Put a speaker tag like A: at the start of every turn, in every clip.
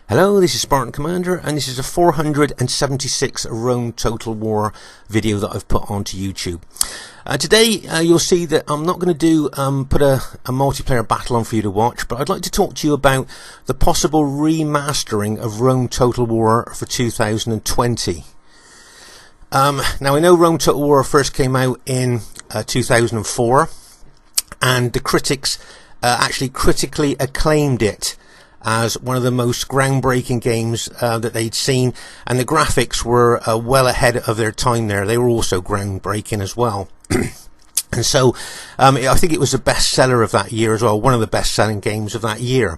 A: Hello, this is Spartan Commander, and this is a 476 Rome Total War video that I've put onto YouTube. Today you'll see that I'm not going to do put a multiplayer battle on for you to watch, but I'd like to talk to you about the possible remastering of Rome Total War for 2020. Now I know Rome Total War first came out in 2004, and the critics actually critically acclaimed it as one of the most groundbreaking games that they'd seen, and the graphics were well ahead of their time there. They were also groundbreaking as well. And so I think it was the best seller of that year as well, one of the best selling games of that year.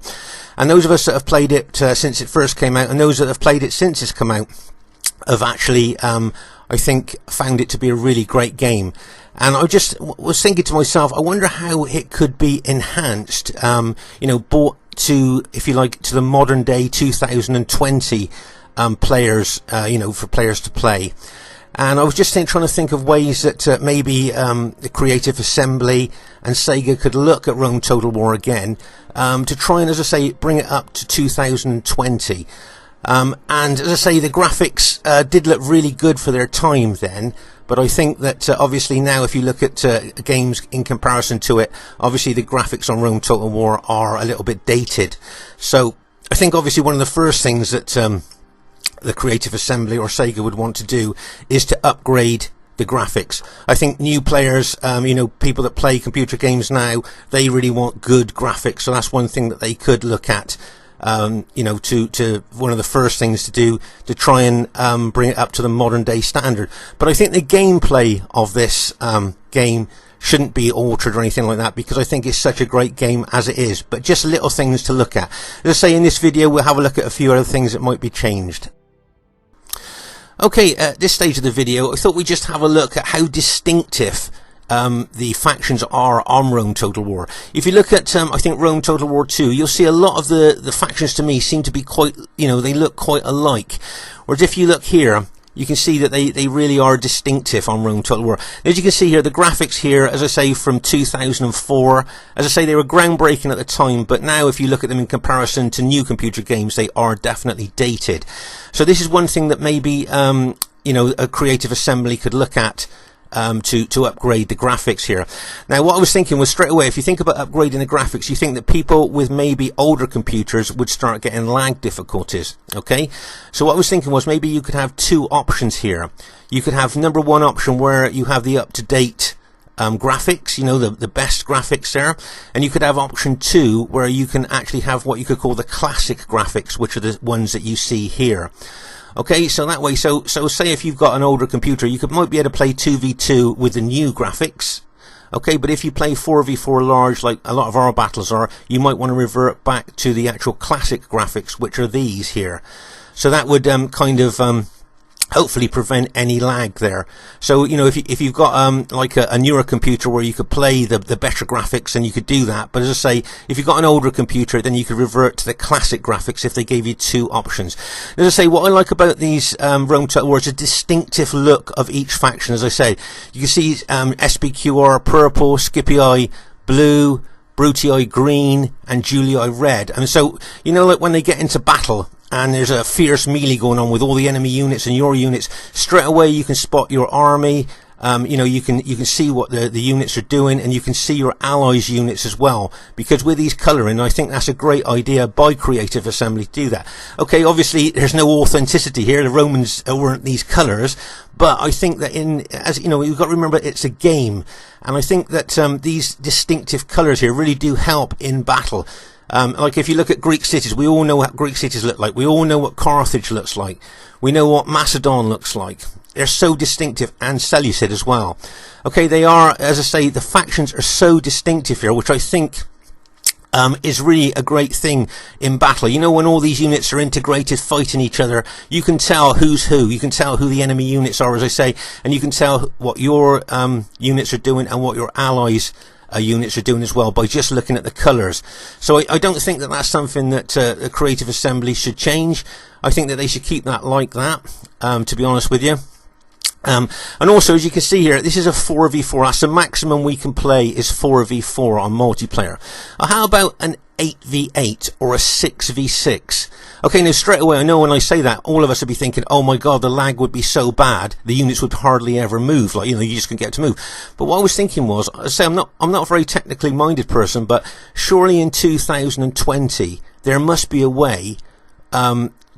A: And those of us that have played it since it first came out, and those that have played it since it's come out, have actually I think found it to be a really great game. And I just was thinking to myself, I wonder how it could be enhanced, brought to, if you like, to the modern day 2020 players, for players to play. And I was just trying to think of ways that maybe the Creative Assembly and Sega could look at Rome Total War again, to try and, as I say, bring it up to 2020. And as I say, the graphics did look really good for their time then, but I think that obviously now, if you look at games in comparison to it, obviously the graphics on Rome Total War are a little bit dated. So I think obviously one of the first things that the Creative Assembly or Sega would want to do is to upgrade the graphics. I think new players, people that play computer games now, they really want good graphics. So that's one thing that they could look at. To one of the first things to do to try and bring it up to the modern day standard. But I think the gameplay of this game shouldn't be altered or anything like that, because I think it's such a great game as it is. But just little things to look at. As I say, in this video we'll have a look at a few other things that might be changed. Okay, at this stage of the video I thought we'd just have a look at how distinctive the factions are on Rome Total War. If you look at, I think, Rome Total War 2, you'll see a lot of the factions to me seem to be quite, they look quite alike. Whereas if you look here, you can see that they really are distinctive on Rome Total War. As you can see here, the graphics here, as I say, from 2004, as I say, they were groundbreaking at the time, but now if you look at them in comparison to new computer games, they are definitely dated. So this is one thing that maybe, a Creative Assembly could look at, to upgrade the graphics here. Now what I was thinking was, straight away, if you think about upgrading the graphics, you think that people with maybe older computers would start getting lag difficulties. Okay, so what I was thinking was maybe you could have two options here. You could have number one option where you have the up-to-date graphics, the best graphics there, and you could have option two where you can actually have what you could call the classic graphics, which are the ones that you see here. Okay, so that way, so say if you've got an older computer, you might be able to play 2v2 with the new graphics. Okay, but if you play 4v4 large, like a lot of our battles are, you might want to revert back to the actual classic graphics, which are these here. So that would hopefully prevent any lag there. So if you've got like a newer computer where you could play the better graphics, and you could do that. But as I say, if you've got an older computer, then you could revert to the classic graphics if they gave you two options. As I say, what I like about these Rome Total War is a distinctive look of each faction. As I say, you can see SBQR purple, Skippy Eye blue, Brutii Eye green, and Julie Eye red. And so like when they get into battle and there's a fierce melee going on with all the enemy units and your units, straight away you can spot your army. You can see what the units are doing, and you can see your allies' units as well, because with these colouring, I think that's a great idea by Creative Assembly to do that. Okay, obviously there's no authenticity here. The Romans weren't these colours, but I think that you've got to remember it's a game, and I think that these distinctive colours here really do help in battle. Like if you look at Greek cities, we all know what Greek cities look like. We all know what Carthage looks like. We know what Macedon looks like. They're so distinctive, and Seleucid as well. Okay, they are, as I say, the factions are so distinctive here, which I think is really a great thing in battle. When all these units are integrated, fighting each other, you can tell who's who. You can tell who the enemy units are, as I say, and you can tell what your units are doing and what your allies' units are doing as well by just looking at the colours. So I don't think that that's something that the Creative Assembly should change. I think that they should keep that like that, to be honest with you. And also, as you can see here, this is a 4v4. That's the maximum we can play is 4v4 on multiplayer. How about an 8v8 or a 6v6? Okay, now straight away, I know when I say that, all of us would be thinking, oh my god, the lag would be so bad, the units would hardly ever move, like, you know, you just couldn't get to move. But what I was thinking was, I say I'm not a very technically minded person, but surely in 2020, there must be a way,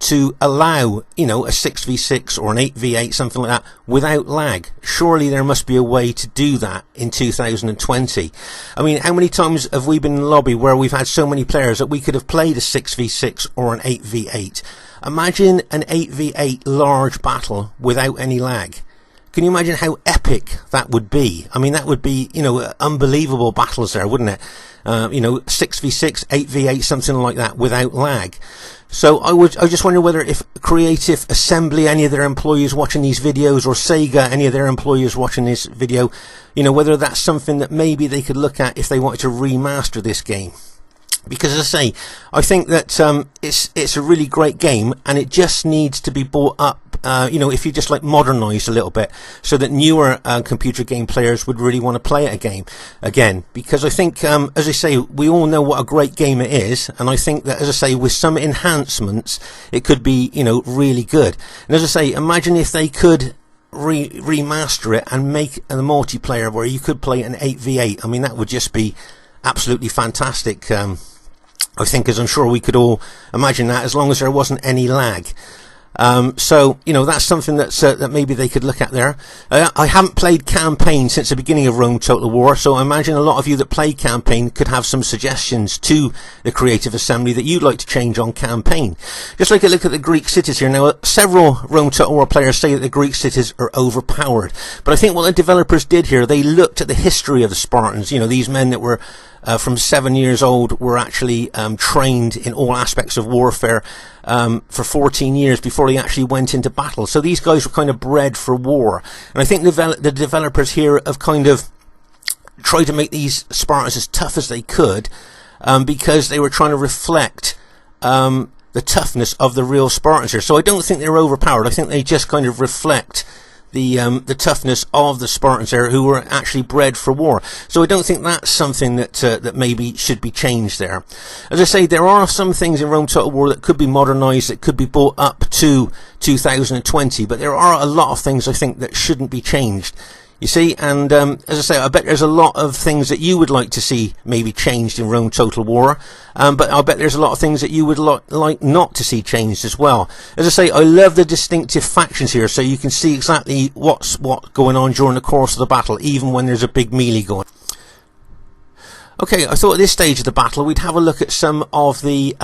A: to allow, you know, a 6v6 or an 8v8, something like that, without lag. Surely there must be a way to do that in 2020. I mean, how many times have we been in the lobby where we've had so many players that we could have played a 6v6 or an 8v8? Imagine an 8v8 large battle without any lag. Can you imagine how epic that would be? I mean, that would be, you know, unbelievable battles there, wouldn't it? You know, 6v6, 8v8, something like that, without lag. So I just wonder whether if Creative Assembly, any of their employees watching these videos, or Sega, any of their employees watching this video, you know, whether that's something that maybe they could look at if they wanted to remaster this game. Because, as I say, I think that it's a really great game, and it just needs to be brought up. You know, if you just like modernised a little bit, so that newer computer game players would really want to play it again. Because I think, as I say, we all know what a great game it is, and I think that, as I say, with some enhancements, it could be, you know, really good. And as I say, imagine if they could remaster it and make a multiplayer where you could play an 8v8. I mean, that would just be absolutely fantastic. I think, as I'm sure we could all imagine that, as long as there wasn't any lag. So, you know, that's something that maybe they could look at there. I haven't played campaign since the beginning of Rome Total War, so I imagine a lot of you that play campaign could have some suggestions to the Creative Assembly that you'd like to change on campaign. Just like a look at the Greek cities here. Now, several Rome Total War players say that the Greek cities are overpowered, but I think what the developers did here, they looked at the history of the Spartans. You know, these men that were from 7 years old were actually trained in all aspects of warfare for 14 years before they actually went into battle. So these guys were kind of bred for war. And I think the developers here have kind of tried to make these Spartans as tough as they could, because they were trying to reflect the toughness of the real Spartans here. So I don't think they're overpowered. I think they just kind of reflect the toughness of the Spartans there, who were actually bred for war. So I don't think that's something that maybe should be changed there. As I say, there are some things in Rome Total War that could be modernised, that could be brought up to 2020, but there are a lot of things I think that shouldn't be changed. You see, and as I say, I bet there's a lot of things that you would like to see maybe changed in Rome Total War, but I bet there's a lot of things that you would like not to see changed as well. As I say, I love the distinctive factions here, so you can see exactly what's going on during the course of the battle, even when there's a big melee going. Okay, I thought at this stage of the battle we'd have a look at some of the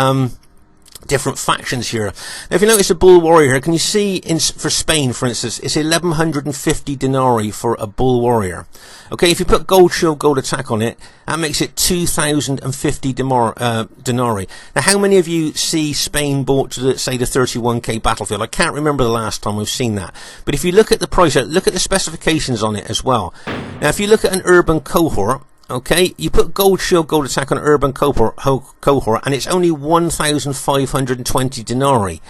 A: different factions here. Now, if you notice the bull warrior here, can you see for Spain, for instance, it's 1150 denarii for a bull warrior. Okay, if you put gold shield, gold attack on it, that makes it 2050 denarii. Now, how many of you see Spain bought to the, say, the 31k battlefield? I can't remember the last time I've seen that. But if you look at the price, look at the specifications on it as well. Now, if you look at an urban cohort, okay, you put gold shield, gold attack on an urban cohort, and it's only 1,520 denarii.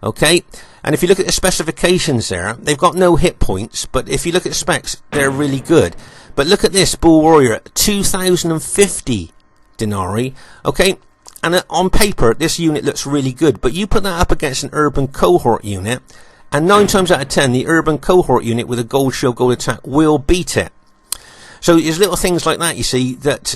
A: Okay, and if you look at the specifications there, they've got no hit points, but if you look at the specs, they're really good. But look at this bull warrior, 2,050 denarii. Okay, and on paper, this unit looks really good, but you put that up against an urban cohort unit, and 9 times out of 10, the urban cohort unit with a gold shield, gold attack will beat it. So there's little things like that, you see, that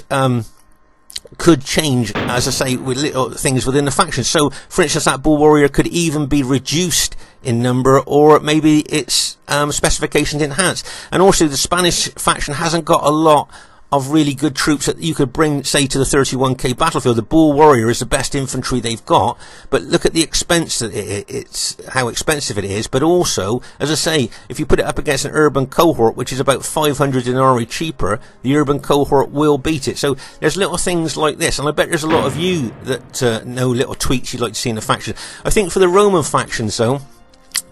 A: could change, as I say, with little things within the faction. So, for instance, that bull warrior could even be reduced in number, or maybe its specifications enhanced. And also, the Spanish faction hasn't got a lot of really good troops that you could bring, say, to the 31k battlefield. The bull warrior is the best infantry they've got, but look at the expense that it's how expensive it is. But also, as I say, if you put it up against an urban cohort, which is about 500 denarii cheaper, the urban cohort will beat it. So there's little things like this, and I bet there's a lot of you that know little tweaks you'd like to see in the faction. I think for the Roman factions, though,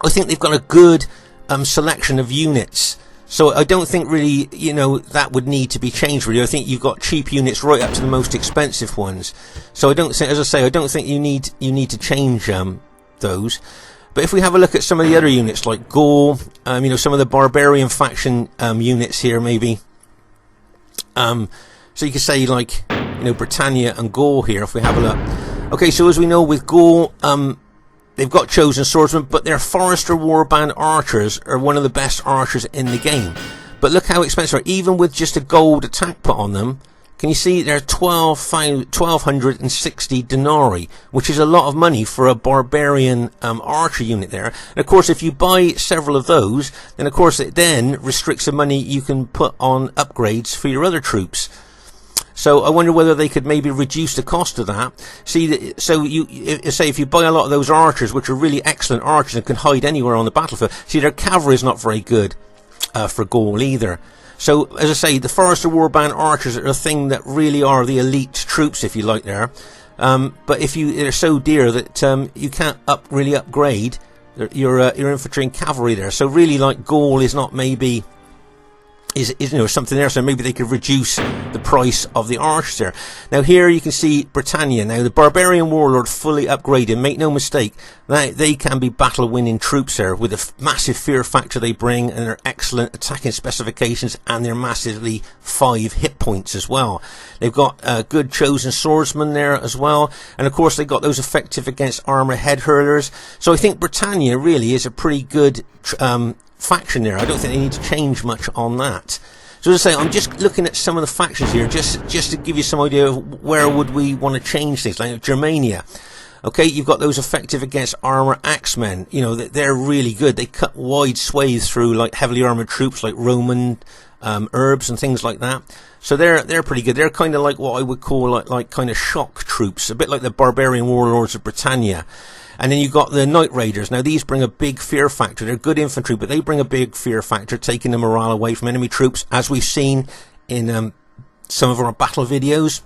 A: I think they've got a good selection of units. So I don't think really, you know, that would need to be changed really. I think you've got cheap units right up to the most expensive ones. So I don't think, as I say, I don't think you need to change those. But if we have a look at some of the other units like Gaul, you know, some of the barbarian faction units here maybe. So you could say like, you know, Britannia and Gaul here if we have a look. Okay, so as we know with Gaul, they've got chosen swordsmen, but their Forester Warband archers are one of the best archers in the game. But look how expensive they are. Even with just a gold attack put on them, can you see they're 1,260 denarii, which is a lot of money for a barbarian archer unit there. And of course, if you buy several of those, then of course it then restricts the money you can put on upgrades for your other troops. So I wonder whether they could maybe reduce the cost of that. See, so say if you buy a lot of those archers, which are really excellent archers and can hide anywhere on the battlefield, see their cavalry is not very good for Gaul either. So as I say, the Forester Warband archers are a thing that really are the elite troops, if you like there. But they're so dear that you can't really upgrade your infantry and cavalry there. So really, like Gaul is not maybe. Is you know, something there, so maybe they could reduce the price of the archers there. Now here you can see Britannia. Now the barbarian warlord fully upgraded, make no mistake, they can be battle winning troops there with a massive fear factor they bring and their excellent attacking specifications and their massively 5 hit points as well. They've got good chosen swordsmen there as well, and of course they've got those effective against armor head hurlers. So I think Britannia really is a pretty good faction there. I don't think they need to change much on that. So as I say, I'm just looking at some of the factions here just to give you some idea of where would we want to change things. Like Germania, okay, you've got those effective against armor axemen. You know, they're really good. They cut wide swathes through like heavily armored troops like Roman herbs and things like that. So they're pretty good. They're kind of like what I would call like kind of shock troops, a bit like the barbarian warlords of Britannia. And then you've got the Night Raiders. Now these bring a big fear factor. They're good infantry, but they bring a big fear factor, taking the morale away from enemy troops, as we've seen in some of our battle videos.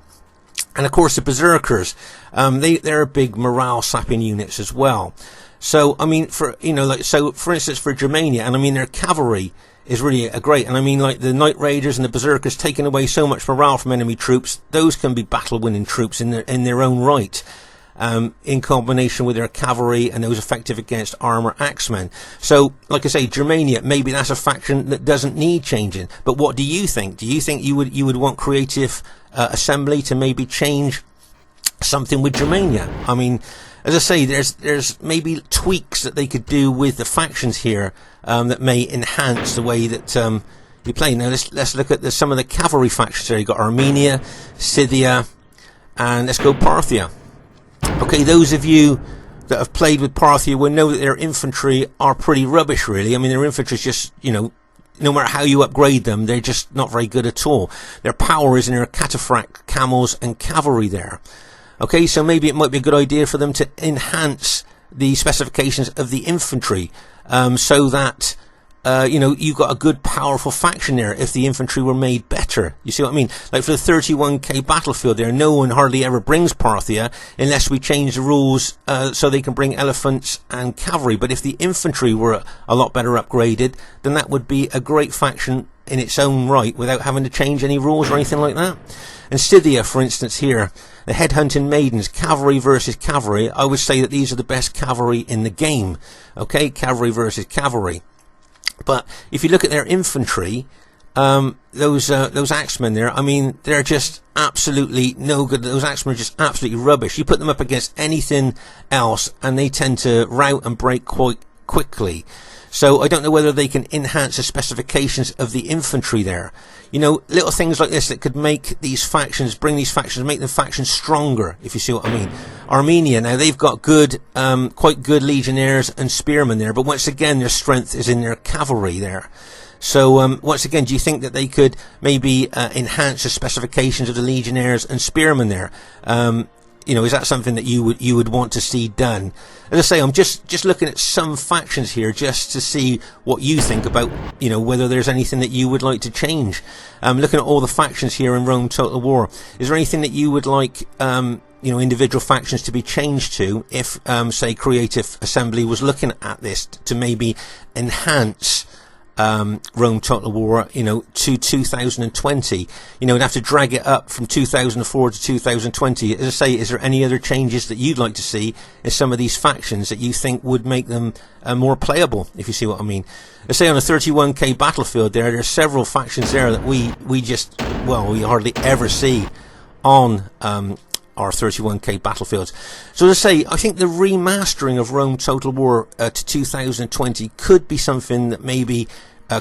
A: And of course the Berserkers, they're big morale sapping units as well. So I mean, for instance for Germania, and I mean their cavalry is really great. And I mean, like the Night Raiders and the Berserkers taking away so much morale from enemy troops, those can be battle winning troops in their own right. In combination with their cavalry and those effective against armor axemen. So, like I say, Germania, maybe that's a faction that doesn't need changing. But what do you think? Do you think you would want Creative Assembly to maybe change something with Germania? I mean, as I say, there's maybe tweaks that they could do with the factions here that may enhance the way that you play. Now, let's look at some of the cavalry factions there. You've got Armenia, Scythia, and let's go Parthia. Okay, those of you that have played with Parthia will know that their infantry are pretty rubbish, really. I mean, their infantry is just, you know, no matter how you upgrade them, they're just not very good at all. Their power is in their cataphract, camels, and cavalry there. Okay, so maybe it might be a good idea for them to enhance the specifications of the infantry, so that you know, you've got a good powerful faction there if the infantry were made better. You see what I mean? Like for the 31k battlefield there, no one hardly ever brings Parthia unless we change the rules so they can bring elephants and cavalry. But if the infantry were a lot better upgraded, then that would be a great faction in its own right without having to change any rules or anything like that. And Scythia, for instance, here, the headhunting maidens, cavalry versus cavalry, I would say that these are the best cavalry in the game. Okay, cavalry versus cavalry. But if you look at their infantry, those axemen there, I mean, they're just absolutely no good. Those axemen are just absolutely rubbish. You put them up against anything else and they tend to rout and break quite quickly. So I don't know whether they can enhance the specifications of the infantry there. You know, little things like this that could make these factions, make them factions stronger, if you see what I mean. Armenia, now they've got good, quite good legionnaires and spearmen there, but once again their strength is in their cavalry there. So once again, do you think that they could maybe enhance the specifications of the legionnaires and spearmen there? You know, is that something that you would want to see done? As I say, I'm just looking at some factions here just to see what you think about, you know, whether there's anything that you would like to change. Looking at all the factions here in Rome Total War, is there anything that you would like, you know, individual factions to be changed to if, say, Creative Assembly was looking at this to maybe enhance Rome Total War, to 2020. We'd have to drag it up from 2004 to 2020. As I say, is there any other changes that you'd like to see in some of these factions that you think would make them more playable, if you see what I mean? I say on a 31k battlefield there's several factions there that we hardly ever see on our 31k battlefields. So as I say, I think the remastering of Rome Total War to 2020 could be something that maybe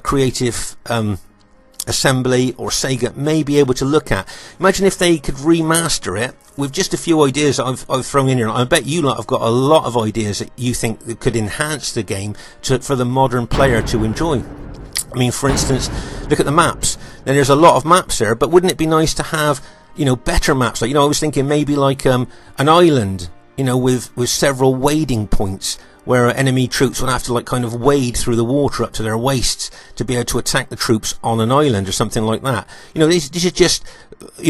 A: Creative Assembly or Sega may be able to look at. Imagine if they could remaster it with just a few ideas that I've thrown in here. I bet you lot have got a lot of ideas that you think that could enhance the game for the modern player to enjoy. I mean, for instance, look at the maps. Now, there's a lot of maps there, but wouldn't it be nice to have better maps? Like, I was thinking maybe like an island, with several wading points where enemy troops would have to kind of wade through the water up to their waists to be able to attack the troops on an island or something like that. This is just,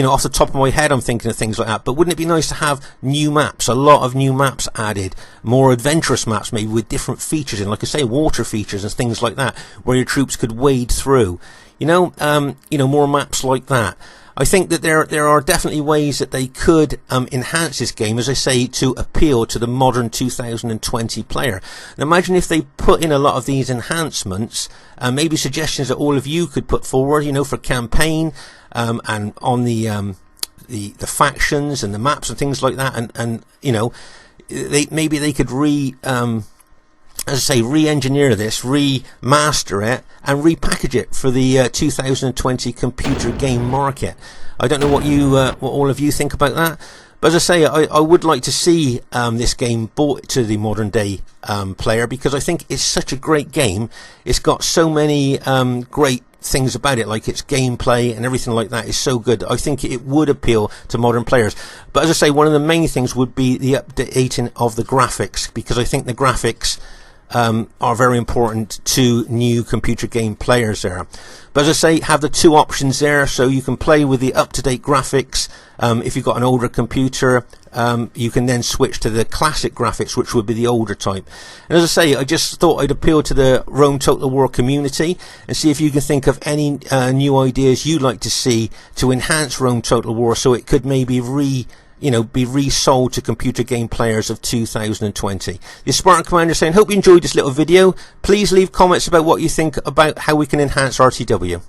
A: off the top of my head, I'm thinking of things like that. But wouldn't it be nice to have new maps, a lot of new maps added, more adventurous maps, maybe with different features in, like I say, water features and things like that, where your troops could wade through. More maps like that. I think that there are definitely ways that they could enhance this game, as I say, to appeal to the modern 2020 player. Now imagine if they put in a lot of these enhancements, maybe suggestions that all of you could put forward, for campaign, and on the factions and the maps and things like that, and maybe they could re-engineer this, remaster it, and repackage it for the 2020 computer game market. I don't know what all of you think about that, but as I say, I would like to see this game brought to the modern day player, because I think it's such a great game. It's got so many great things about it, like its gameplay and everything like that is so good. I think it would appeal to modern players. But as I say, one of the main things would be the updating of the graphics, because I think the graphics are very important to new computer game players there. But as I say, have the two options there, so you can play with the up-to-date graphics. If you've got an older computer, you can then switch to the classic graphics, which would be the older type. And as I say, I just thought I'd appeal to the Rome Total War community and see if you can think of any new ideas you'd like to see to enhance Rome Total War, so it could maybe be resold to computer game players of 2020. The Spartan Commander saying, hope you enjoyed this little video. Please leave comments about what you think about how we can enhance RTW.